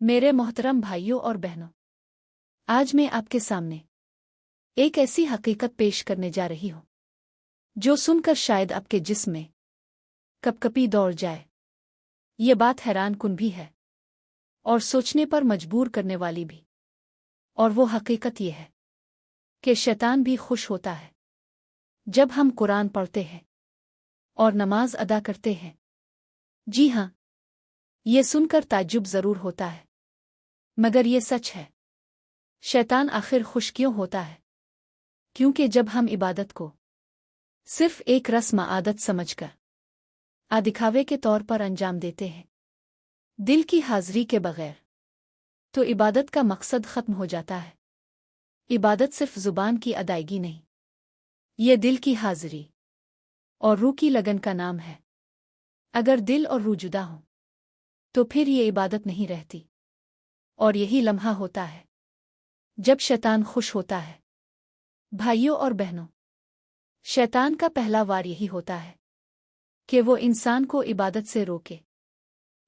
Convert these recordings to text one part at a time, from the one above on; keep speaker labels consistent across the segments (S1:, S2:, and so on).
S1: मेरे मोहतरम भाइयों और बहनों, आज मैं आपके सामने एक ऐसी हकीकत पेश करने जा रही हूं जो सुनकर शायद आपके जिस्म में कपकपी दौड़ जाए। ये बात हैरानकुन भी है और सोचने पर मजबूर करने वाली भी। और वो हकीकत ये है कि शैतान भी खुश होता है जब हम कुरान पढ़ते हैं और नमाज अदा करते हैं। जी हाँ, ये सुनकर ताज्जुब जरूर होता है, मगर ये सच है। शैतान आखिर खुश क्यों होता है? क्योंकि जब हम इबादत को सिर्फ एक रस्म आदत समझकर दिखावे के तौर पर अंजाम देते हैं, दिल की हाजिरी के बगैर, तो इबादत का मकसद खत्म हो जाता है। इबादत सिर्फ जुबान की अदायगी नहीं, ये दिल की हाजिरी और रूह की लगन का नाम है। अगर दिल और रूह जुदा हो तो फिर ये इबादत नहीं रहती। और यही लम्हा होता है जब शैतान खुश होता है। भाइयों और बहनों, शैतान का पहला वार यही होता है कि वो इंसान को इबादत से रोके।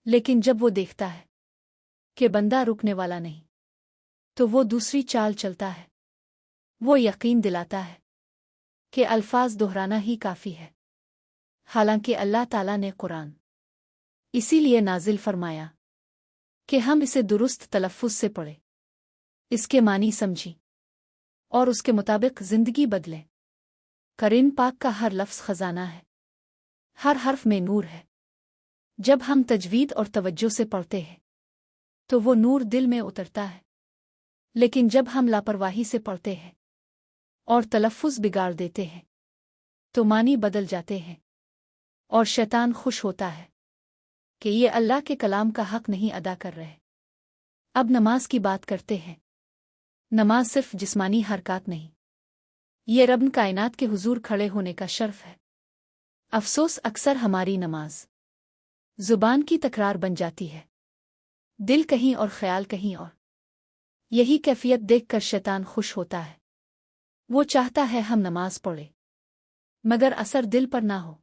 S1: लेकिन जब वो देखता है कि बंदा रुकने वाला नहीं, तो वो दूसरी चाल चलता है। वो यकीन दिलाता है कि अल्फाज दोहराना ही काफ़ी है। हालांकि अल्लाह ताला ने कुरान इसीलिए नाजिल फरमाया कि हम इसे दुरुस्त तलफ़्फ़ुज़ से पढ़ें, इसके मानी समझी और उसके मुताबिक ज़िंदगी बदलें। करीम पाक का हर लफ्ज़ खजाना है, हर हर्फ में नूर है। जब हम तजवीद और तवज्जो से पढ़ते हैं तो वो नूर दिल में उतरता है। लेकिन जब हम लापरवाही से पढ़ते हैं और तलफ़्फ़ुज़ बिगाड़ देते हैं तो मानी बदल जाते हैं। और शैतान खुश होता है कि ये अल्लाह के कलाम का हक नहीं अदा कर रहे। अब नमाज की बात करते हैं। नमाज सिर्फ जिस्मानी हरकत नहीं, ये रब कायनात के हुजूर खड़े होने का शर्फ है। अफसोस, अक्सर हमारी नमाज जुबान की तकरार बन जाती है, दिल कहीं और ख्याल कहीं और। यही कैफियत देखकर शैतान खुश होता है। वो चाहता है हम नमाज पढ़ें, मगर असर दिल पर ना हो।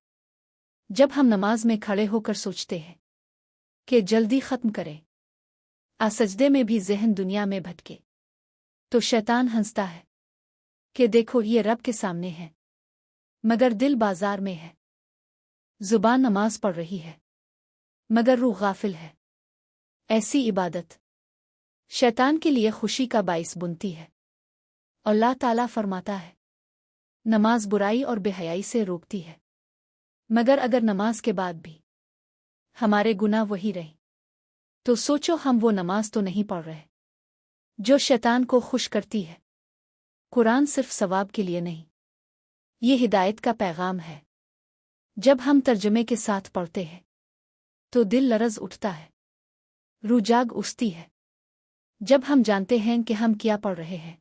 S1: जब हम नमाज में खड़े होकर सोचते हैं कि जल्दी खत्म करें, सजदे में भी ज़हन दुनिया में भटके, तो शैतान हंसता है कि देखो ये रब के सामने है, मगर दिल बाजार में है। जुबान नमाज पढ़ रही है, मगर रूह गाफिल है। ऐसी इबादत शैतान के लिए खुशी का बाइस बुनती है। अल्लाह ताला फरमाता है, नमाज बुराई और बेहयाई से रोकती है। मगर अगर नमाज के बाद भी हमारे गुनाह वही रहे, तो सोचो हम वो नमाज तो नहीं पढ़ रहे जो शैतान को खुश करती है। कुरान सिर्फ सवाब के लिए नहीं, ये हिदायत का पैगाम है। जब हम तर्जमे के साथ पढ़ते हैं तो दिल लरज़ उठता है, रूह जाग उठती है। जब हम जानते हैं कि हम क्या पढ़ रहे हैं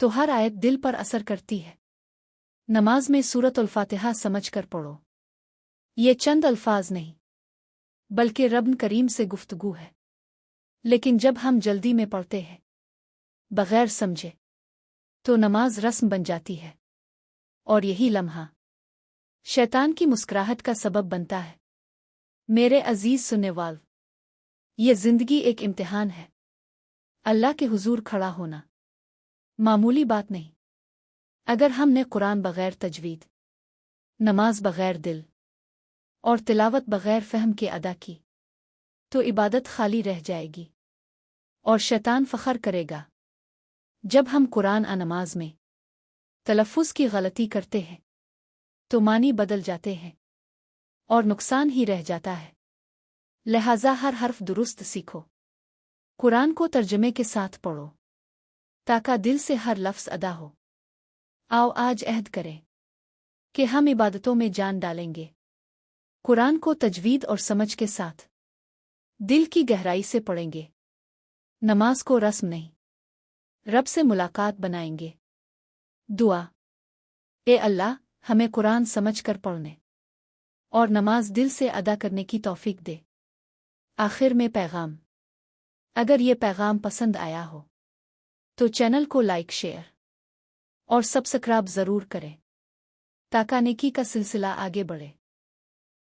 S1: तो हर आयत दिल पर असर करती है। नमाज में सूरत अल फातिहा समझ कर पढ़ो। ये चंद अल्फाज नहीं, बल्कि रब करीम से गुफ्तगू है। लेकिन जब हम जल्दी में पढ़ते हैं बगैर समझे, तो नमाज रस्म बन जाती है। और यही लम्हा शैतान की मुस्कुराहट का सबब बनता है। मेरे अजीज सुनने वाल, ये जिंदगी एक इम्तिहान है। अल्लाह के हुजूर खड़ा होना मामूली बात नहीं। अगर हमने कुरान बगैर तजवीद, नमाज बगैर दिल और तिलावत बगैर फहम के अदा की, तो इबादत खाली रह जाएगी। और शैतान फखर करेगा जब हम कुरान नमाज में तलफ़्फ़ुज़ की गलती करते हैं, तो मानी बदल जाते हैं और नुकसान ही रह जाता है। लिहाजा हर हर्फ दुरुस्त सीखो, कुरान को तर्जमे के साथ पढ़ो, ताकि दिल से हर लफ्ज़ अदा हो। आओ आज अहद करें कि हम इबादतों में जान डालेंगे, कुरान को तजवीद और समझ के साथ दिल की गहराई से पढ़ेंगे। नमाज को रस्म नहीं, रब से मुलाकात बनाएंगे। दुआ, ए अल्लाह, हमें कुरान समझ कर पढ़ने और नमाज दिल से अदा करने की तौफीक दे। आखिर में पैगाम, अगर ये पैगाम पसंद आया हो तो चैनल को लाइक, शेयर और सब्सक्राइब ज़रूर करें, ताकि नेकी का सिलसिला आगे बढ़े।